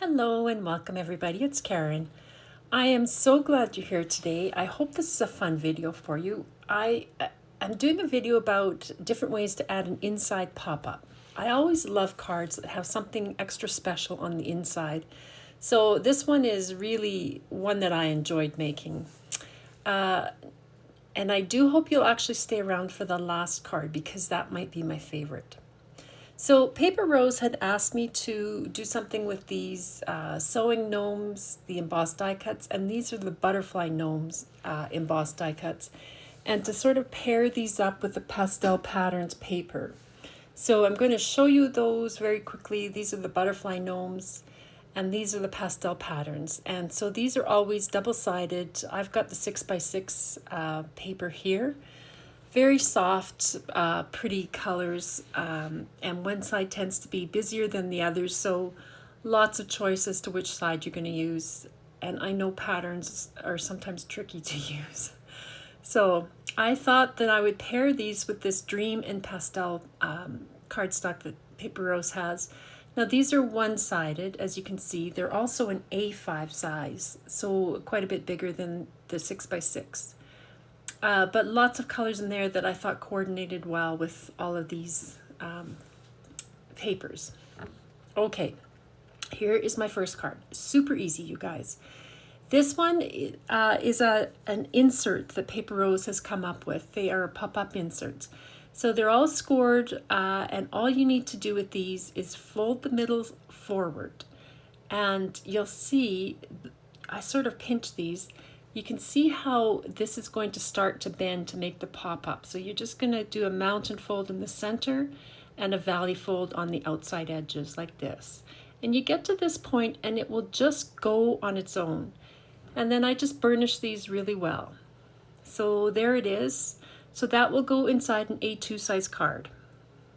Hello and welcome everybody, it's Karen. I am so glad you're here today. I hope this is a fun video for you. I'm doing a video about different ways to add an inside pop-up. I always love cards that have something extra special on the inside. So this one is really one that I enjoyed making. And I do hope you'll actually stay around for the last card because that might be my favorite. So Paper Rose had asked me to do something with these sewing gnomes, the embossed die cuts, and these are the butterfly gnomes embossed die cuts, and to sort of pair these up with the pastel patterns paper. So I'm going to show you those very quickly. These are the butterfly gnomes, and these are the pastel patterns. And so these are always double-sided. I've got the 6x6 paper here. Very soft, pretty colors, and one side tends to be busier than the others, so lots of choice as to which side you're going to use. And I know patterns are sometimes tricky to use. So I thought that I would pair these with this Dream and Pastel cardstock that Paper Rose has. Now these are one-sided, as you can see. They're also an A5 size, so quite a bit bigger than the 6x6. But lots of colors in there that I thought coordinated well with all of these papers. Okay, here is my first card. Super easy, you guys. This one is an insert that Paper Rose has come up with. They are pop-up inserts. So they're all scored, and all you need to do with these is fold the middle forward. And you'll see, I sort of pinch these. You can see how this is going to start to bend to make the pop-up. So you're just going to do a mountain fold in the center and a valley fold on the outside edges like this. And you get to this point and it will just go on its own. And then I just burnish these really well. So there it is. So that will go inside an A2 size card.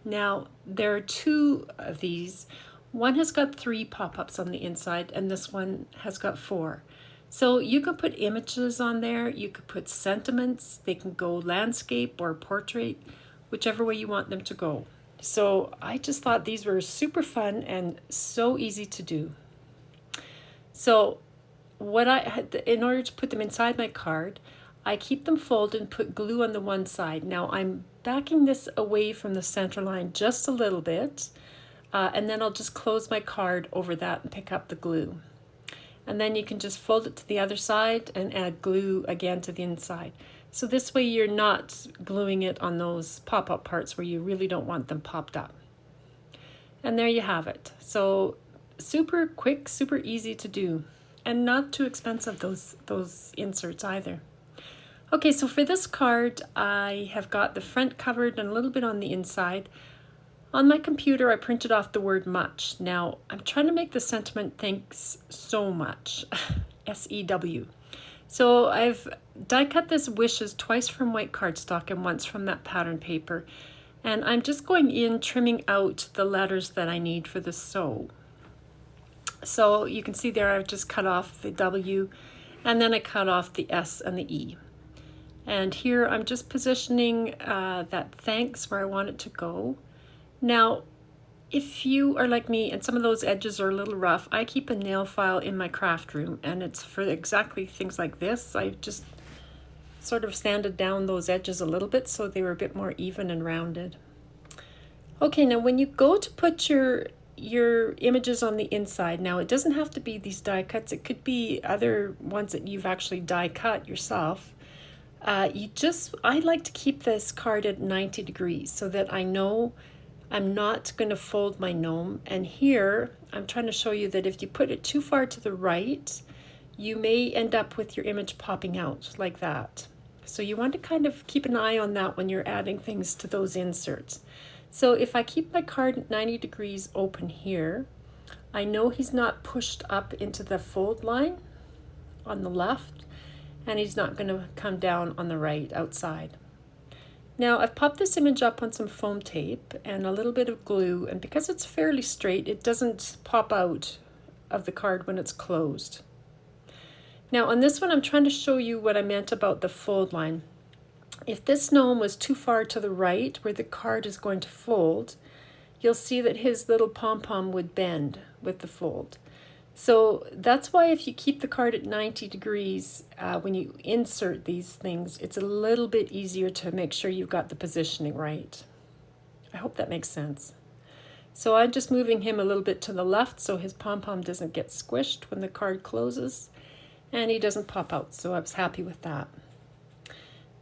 Now there are two of these. One has got 3 pop-ups on the inside and this one has got 4. So you could put images on there, you could put sentiments, they can go landscape or portrait, whichever way you want them to go. So I just thought these were super fun and so easy to do. So what I had, in order to put them inside my card, I keep them folded and put glue on the one side. Now I'm backing this away from the center line just a little bit, and then I'll just close my card over that and pick up the glue. And then you can just fold it to the other side and add glue again to the inside. So this way you're not gluing it on those pop-up parts where you really don't want them popped up. And there you have it. So super quick, super easy to do, and not too expensive, those inserts either. Okay, so for this card, I have got the front covered and a little bit on the inside. On my computer, I printed off the word much. Now, I'm trying to make the sentiment thanks so much, S-E-W. So I've die cut this wishes twice from white cardstock and once from that pattern paper. And I'm just going in, trimming out the letters that I need for the sew. So you can see there I've just cut off the W, and then I cut off the S and the E. And here I'm just positioning that thanks where I want it to go. Now, if you are like me and some of those edges are a little rough, I keep a nail file in my craft room, and it's for exactly things like this. I just sort of sanded down those edges a little bit so they were a bit more even and rounded. Okay, now when you go to put your images on the inside, now it doesn't have to be these die cuts, it could be other ones that you've actually die cut yourself. I like to keep this card at 90 degrees so that I know I'm not going to fold my gnome. And here I'm trying to show you that if you put it too far to the right, you may end up with your image popping out like that. So you want to kind of keep an eye on that when you're adding things to those inserts. So if I keep my card at 90 degrees open here, I know he's not pushed up into the fold line on the left, and he's not going to come down on the right outside. Now I've popped this image up on some foam tape and a little bit of glue, and because it's fairly straight, it doesn't pop out of the card when it's closed. Now on this one, I'm trying to show you what I meant about the fold line. If this gnome was too far to the right where the card is going to fold, you'll see that his little pom-pom would bend with the fold. So that's why if you keep the card at 90 degrees, when you insert these things, it's a little bit easier to make sure you've got the positioning right. I hope that makes sense. So I'm just moving him a little bit to the left so his pom-pom doesn't get squished when the card closes, and he doesn't pop out, so I was happy with that.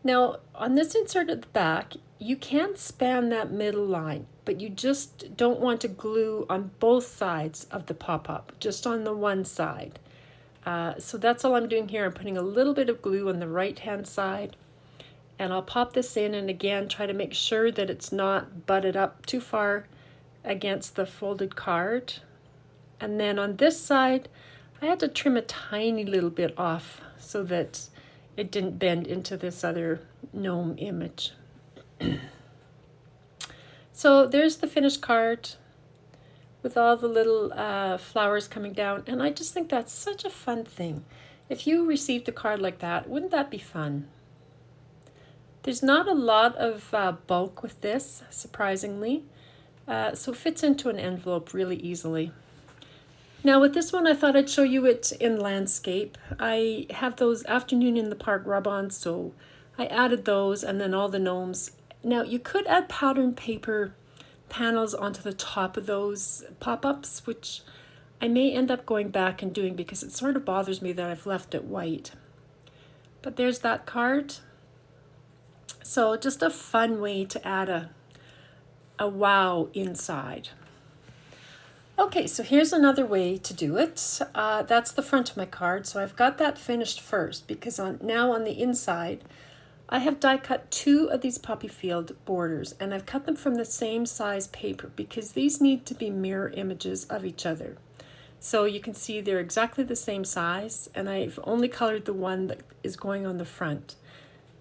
Now, on this insert at the back, you can span that middle line, but you just don't want to glue on both sides of the pop-up, just on the one side. So that's all I'm doing here. I'm putting a little bit of glue on the right-hand side, and I'll pop this in, and again, try to make sure that it's not butted up too far against the folded card. And then on this side, I had to trim a tiny little bit off so that it didn't bend into this other gnome image. So there's the finished card with all the little flowers coming down, and I just think that's such a fun thing. If you received a card like that, wouldn't that be fun? There's not a lot of bulk with this, surprisingly, so it fits into an envelope really easily. Now with this one, I thought I'd show you it in landscape. I have those afternoon in the park rub-ons, so I added those, and then all the gnomes. Now you could add pattern paper panels onto the top of those pop-ups, which I may end up going back and doing because it sort of bothers me that I've left it white. But there's that card. So just a fun way to add a wow inside. Okay, so here's another way to do it. That's the front of my card. So I've got that finished first because now on the inside, I have die cut 2 of these poppy field borders, and I've cut them from the same size paper because these need to be mirror images of each other. So you can see they're exactly the same size, and I've only colored the one that is going on the front.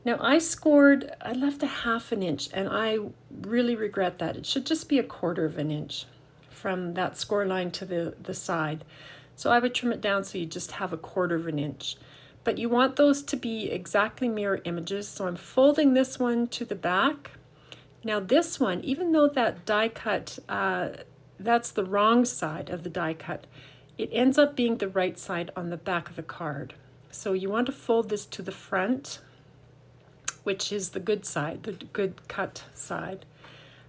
Now I left a 1/2 inch, and I really regret that. It should just be 1/4 inch from that score line to the side. So I would trim it down so you just have 1/4 inch. But you want those to be exactly mirror images. So I'm folding this one to the back. Now this one, even though that die cut, that's the wrong side of the die cut, it ends up being the right side on the back of the card. So you want to fold this to the front, which is the good side, the good cut side.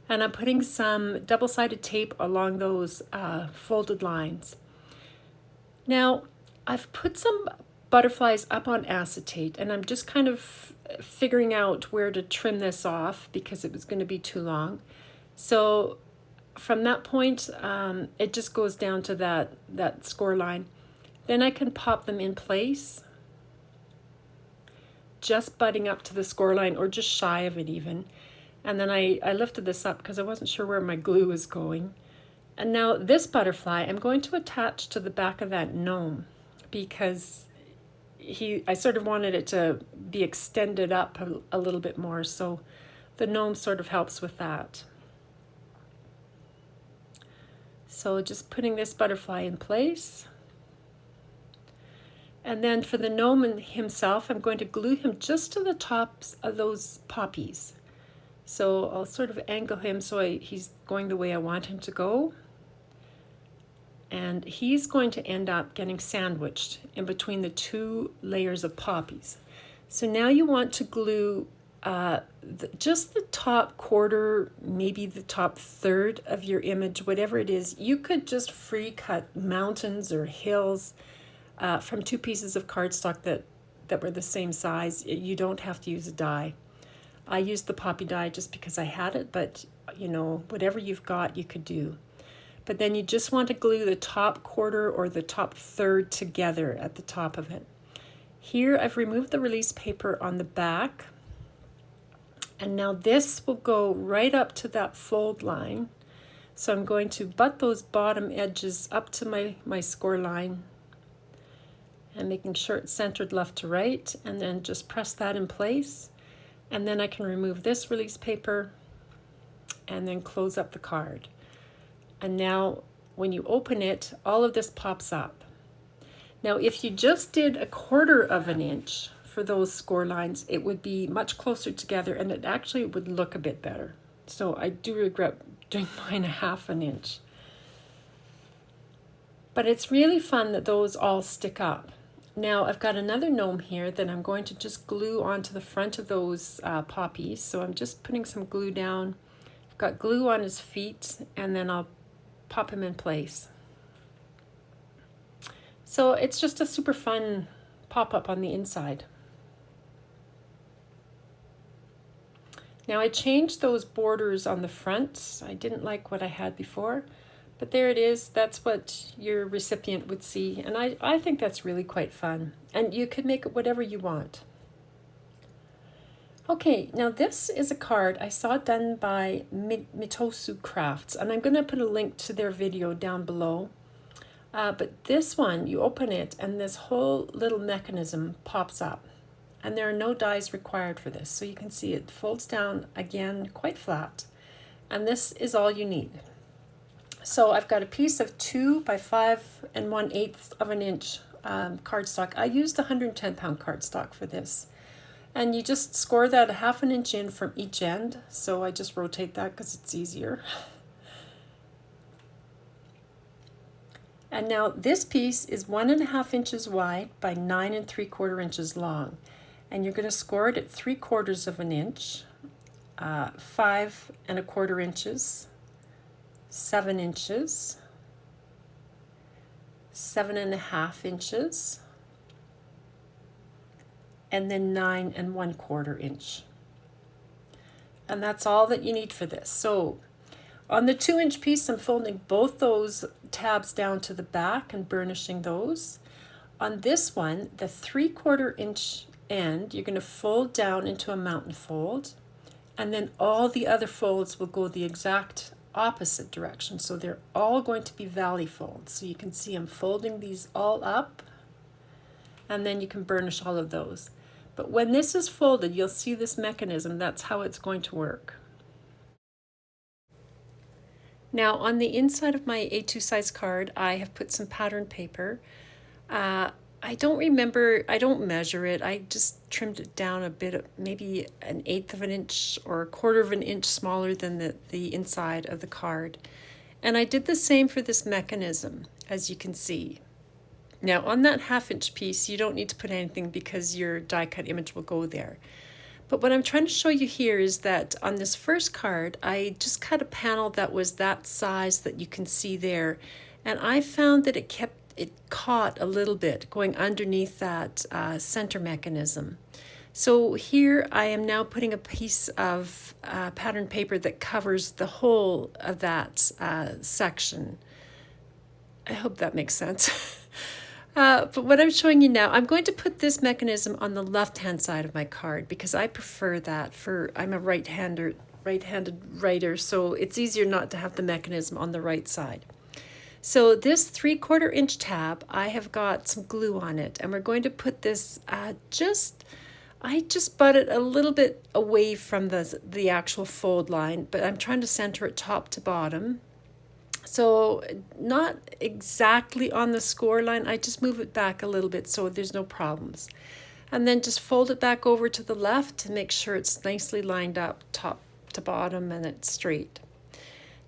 And I'm putting some double-sided tape along those folded lines. Now, I've put some butterflies up on acetate, and I'm just kind of figuring out where to trim this off because it was going to be too long. So from that point, it just goes down to that score line. Then I can pop them in place, just butting up to the score line or just shy of it even. And then I lifted this up because I wasn't sure where my glue was going. And now this butterfly, I'm going to attach to the back of that gnome because I sort of wanted it to be extended up a little bit more. So the gnome sort of helps with that. So just putting this butterfly in place. And then for the gnome himself, I'm going to glue him just to the tops of those poppies. So I'll sort of angle him so he's going the way I want him to go. And he's going to end up getting sandwiched in between the 2 layers of poppies. So now you want to glue just the top 1/4, maybe the top 1/3 of your image, whatever it is. You could just free cut mountains or hills from 2 pieces of cardstock that were the same size. You don't have to use a die. I used the poppy die just because I had it, but you know, whatever you've got, you could do. But then you just want to glue the top 1/4 or the top 1/3 together at the top of it. Here I've removed the release paper on the back, and now this will go right up to that fold line. So I'm going to butt those bottom edges up to my score line and making sure it's centered left to right, and then just press that in place. And then I can remove this release paper and then close up the card. And now when you open it, all of this pops up. Now if you just did 1/4 inch for those score lines, it would be much closer together and it actually would look a bit better. So I do regret doing mine 1/2 inch. But it's really fun that those all stick up. Now I've got another gnome here that I'm going to just glue onto the front of those poppies. So I'm just putting some glue down. I've got glue on his feet, and then I'll pop him in place. So it's just a super fun pop-up on the inside. Now I changed those borders on the front. I didn't like what I had before, but there it is. That's what your recipient would see. And I think that's really quite fun. And you could make it whatever you want. Okay, now this is a card I saw done by Mitosu Crafts, and I'm going to put a link to their video down below. But this one, you open it and this whole little mechanism pops up. And there are no dies required for this. So you can see it folds down again quite flat. And this is all you need. So I've got a piece of 2 by 5 1/8 of an inch cardstock. I used 110-pound cardstock for this. And you just score that 1/2 inch in from each end. So I just rotate that because it's easier. And now this piece is 1.5 inches wide by 9 3/4 inches long. And you're going to score it at 3/4 of an inch, 5 1/4 inches, 7 inches, 7 1/2 inches, and then 9 1/4 inch. And that's all that you need for this. So on the 2-inch piece, I'm folding both those tabs down to the back and burnishing those. On this one, the 3/4 inch end, you're going to fold down into a mountain fold, and then all the other folds will go the exact opposite direction. So they're all going to be valley folds. So you can see I'm folding these all up, and then you can burnish all of those. But when this is folded, you'll see this mechanism. That's how it's going to work. Now on the inside of my A2 size card, I have put some pattern paper. I don't remember, I don't measure it. I just trimmed it down a bit, maybe 1/8 of an inch or 1/4 of an inch smaller than the inside of the card. And I did the same for this mechanism, as you can see. Now on that 1/2 inch piece, you don't need to put anything because your die cut image will go there. But what I'm trying to show you here is that on this first card, I just cut a panel that was that size that you can see there. And I found that it caught a little bit going underneath that center mechanism. So here I am now putting a piece of pattern paper that covers the whole of that section. I hope that makes sense. But what I'm showing you now, I'm going to put this mechanism on the left-hand side of my card because I prefer that I'm a right-handed writer, so it's easier not to have the mechanism on the right side. So this 3/4 inch tab, I have got some glue on it, and we're going to put this I just butt it a little bit away from the actual fold line, but I'm trying to center it top to bottom. So not exactly on the score line, I just move it back a little bit so there's no problems. And then just fold it back over to the left to make sure it's nicely lined up top to bottom and it's straight.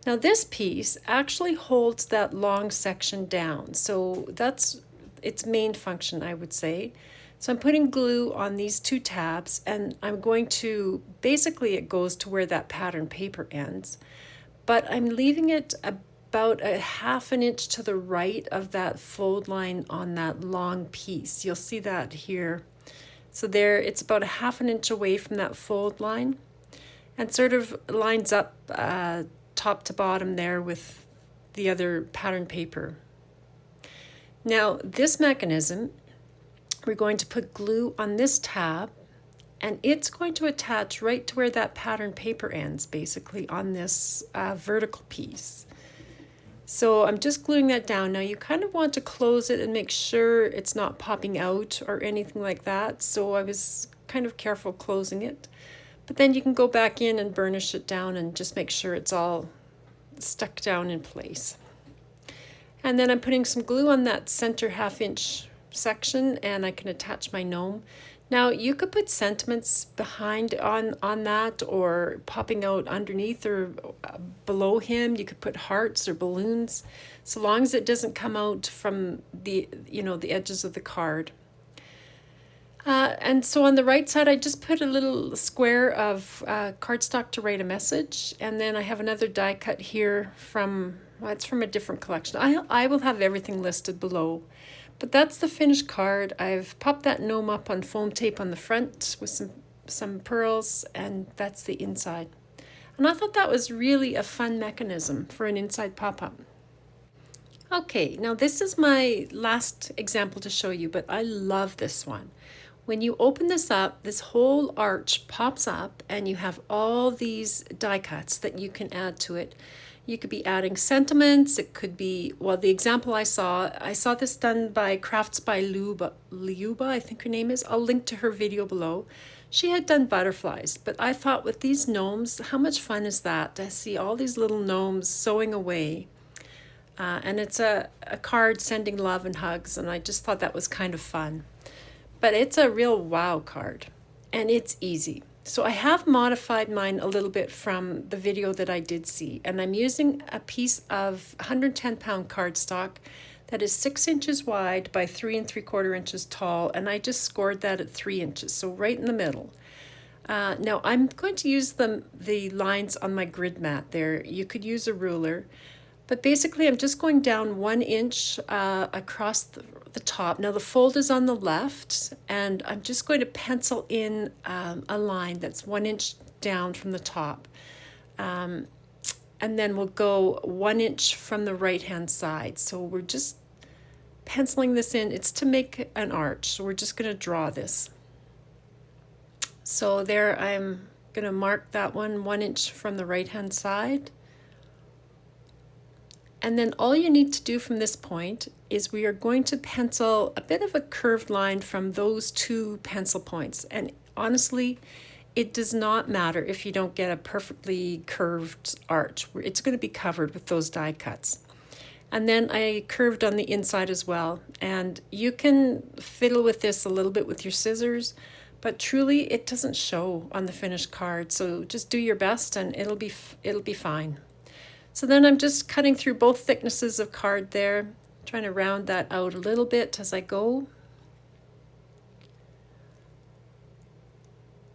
Now this piece actually holds that long section down, so that's its main function, I would say. So I'm putting glue on these 2 tabs, and I'm going to, basically it goes to where that pattern paper ends, but I'm leaving it about 1/2 inch to the right of that fold line on that long piece. You'll see that here. So there, it's about 1/2 inch away from that fold line and sort of lines up top to bottom there with the other pattern paper. Now this mechanism, we're going to put glue on this tab, and it's going to attach right to where that pattern paper ends, basically on this vertical piece. So I'm just gluing that down. Now you kind of want to close it and make sure it's not popping out or anything like that. So I was kind of careful closing it. But then you can go back in and burnish it down and just make sure it's all stuck down in place. And then I'm putting some glue on that center 1/2 inch section, and I can attach my gnome. Now you could put sentiments behind on that, or popping out underneath or below him. You could put hearts or balloons, so long as it doesn't come out from the, you know, the edges of the card. And so on the right side, I just put a little square of cardstock to write a message. And then I have another die cut here from, well, it's from a different collection. I will have everything listed below. But that's the finished card. I've popped that gnome up on foam tape on the front with some pearls, and that's the inside. And I thought that was really a fun mechanism for an inside pop-up. Okay, now this is my last example to show you, but I love this one. When you open this up, this whole arch pops up and you have all these die cuts that you can add to it. You could be adding sentiments. It could be, well, the example I saw this done by Crafts by Liuba, I think her name is. I'll link to her video below. She had done butterflies, but I thought with these gnomes, how much fun is that to see all these little gnomes sewing away. And it's a card sending love and hugs, and I just thought that was kind of fun. But it's a real wow card, and it's easy. So I have modified mine a little bit from the video that I did see, and I'm using a piece of 110-pound cardstock that is 6 inches wide by 3 3/4 inches tall, and I just scored that at 3 inches, so right in the middle. Now I'm going to use the lines on my grid mat there. You could use a ruler, but basically I'm just going down 1 inch across the top. Now the fold is on the left, and I'm just going to pencil in a line that's 1 inch down from the top. And then we'll go 1 inch from the right hand side. So we're just penciling this in. It's to make an arch. So we're just going to draw this. So there, I'm going to mark that 1 inch from the right hand side. And then all you need to do from this point is we are going to pencil a bit of a curved line from those 2 pencil points. And honestly, it does not matter if you don't get a perfectly curved arch. It's going to be covered with those die cuts. And then I curved on the inside as well. And you can fiddle with this a little bit with your scissors, but truly it doesn't show on the finished card. So just do your best and it'll be fine. So then I'm just cutting through both thicknesses of card there, trying to round that out a little bit as I go.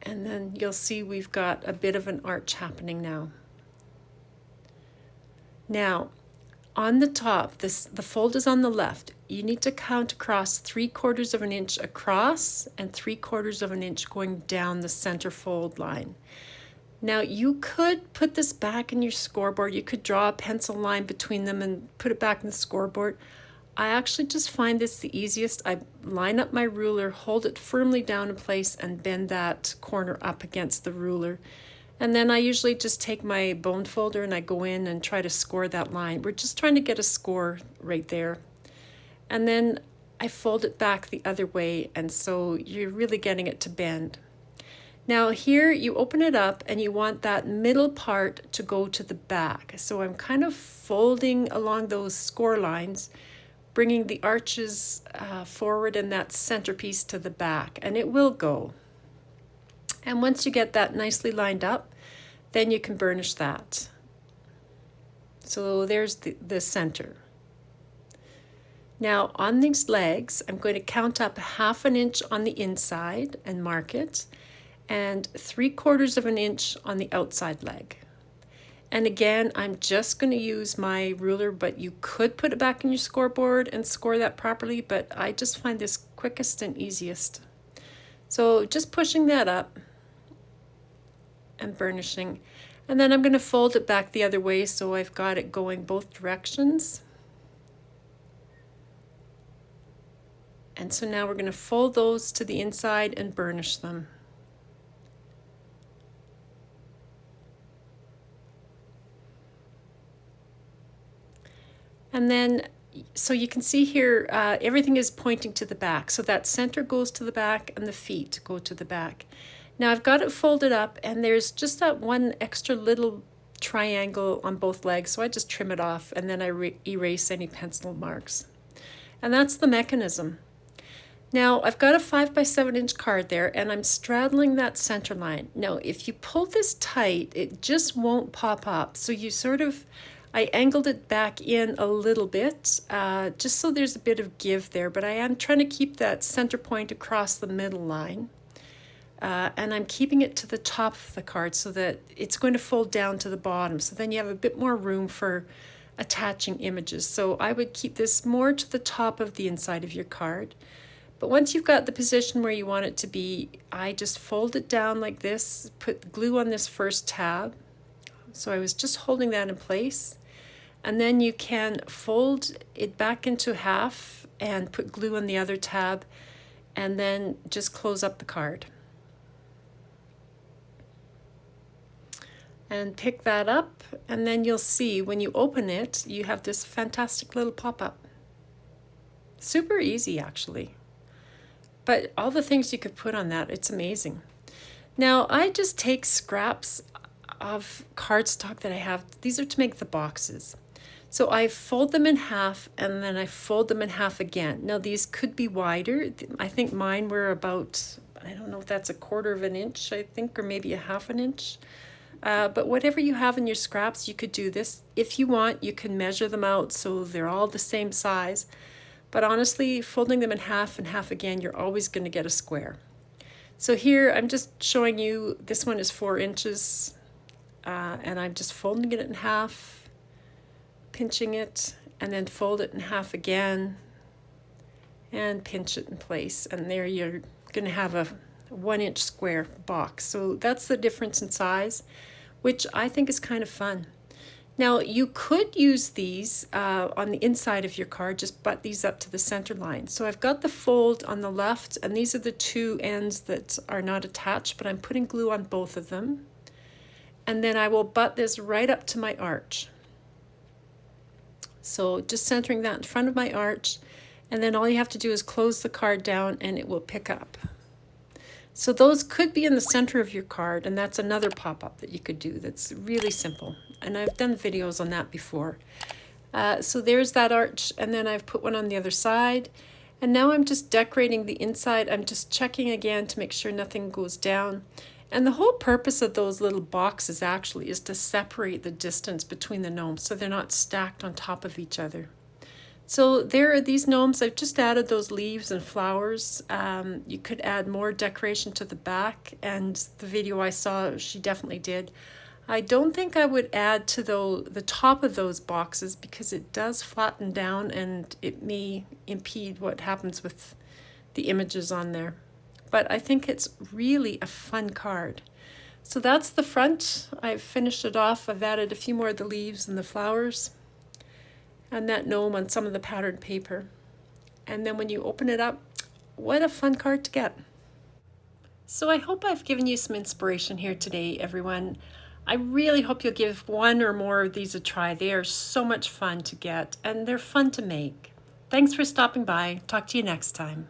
And then you'll see we've got a bit of an arch happening now. Now, on the top, the fold is on the left. You need to count across 3/4 of an inch across and 3/4 of an inch going down the center fold line. Now you could put this back in your scoreboard. You could draw a pencil line between them and put it back in the scoreboard. I actually just find this the easiest. I line up my ruler, hold it firmly down in place, and bend that corner up against the ruler. And then I usually just take my bone folder and I go in and try to score that line. We're just trying to get a score right there. And then I fold it back the other way, and so you're really getting it to bend. Now here you open it up and you want that middle part to go to the back. So I'm kind of folding along those score lines, bringing the arches forward and that centerpiece to the back, and it will go. And once you get that nicely lined up, then you can burnish that. So there's the center. Now on these legs, I'm going to count up 1/2 inch on the inside and mark it, and 3/4 of an inch on the outside leg. And again, I'm just going to use my ruler, but you could put it back in your scoreboard and score that properly, but I just find this quickest and easiest. So just pushing that up and burnishing. And then I'm going to fold it back the other way so I've got it going both directions. And so now we're going to fold those to the inside and burnish them. And then, so you can see here, everything is pointing to the back. So that center goes to the back and the feet go to the back. Now I've got it folded up and there's just that one extra little triangle on both legs. So I just trim it off and then I erase any pencil marks. And that's the mechanism. Now I've got a 5 by 7 inch card there and I'm straddling that center line. Now if you pull this tight, it just won't pop up. So you sort of, I angled it back in a little bit, just so there's a bit of give there, but I am trying to keep that center point across the middle line. And I'm keeping it to the top of the card so that it's going to fold down to the bottom. So then you have a bit more room for attaching images. So I would keep this more to the top of the inside of your card. But once you've got the position where you want it to be, I just fold it down like this, put glue on this first tab. So I was just holding that in place. And then you can fold it back into half and put glue on the other tab and then just close up the card. And pick that up, and then you'll see when you open it, you have this fantastic little pop-up. Super easy, actually. But all the things you could put on that, it's amazing. Now, I just take scraps of cardstock that I have. These are to make the boxes. So I fold them in half, and then I fold them in half again. Now, these could be wider. I think mine were about, I don't know if that's 1/4 of an inch, I think, or maybe 1/2 an inch. But whatever you have in your scraps, you could do this. If you want, you can measure them out so they're all the same size. But honestly, folding them in half and half again, you're always going to get a square. So here, I'm just showing you, this one is 4 inches, and I'm just folding it in half, pinching it, and then fold it in half again, and pinch it in place. And there you're going to have a 1-inch square box. So that's the difference in size, which I think is kind of fun. Now you could use these on the inside of your card, just butt these up to the center line. So I've got the fold on the left, and these are the 2 ends that are not attached, but I'm putting glue on both of them. And then I will butt this right up to my arch. So just centering that in front of my arch, and then all you have to do is close the card down and it will pick up. So those could be in the center of your card, and that's another pop-up that you could do that's really simple. And I've done videos on that before. So there's that arch, and then I've put one on the other side. And now I'm just decorating the inside. I'm just checking again to make sure nothing goes down. And the whole purpose of those little boxes actually is to separate the distance between the gnomes so they're not stacked on top of each other. So there are these gnomes. I've just added those leaves and flowers. You could add more decoration to the back, and the video I saw, she definitely did. I don't think I would add to the top of those boxes because it does flatten down and it may impede what happens with the images on there. But I think it's really a fun card. So that's the front. I've finished it off. I've added a few more of the leaves and the flowers and that gnome on some of the patterned paper. And then when you open it up, what a fun card to get. So I hope I've given you some inspiration here today, everyone. I really hope you'll give one or more of these a try. They are so much fun to get, and they're fun to make. Thanks for stopping by. Talk to you next time.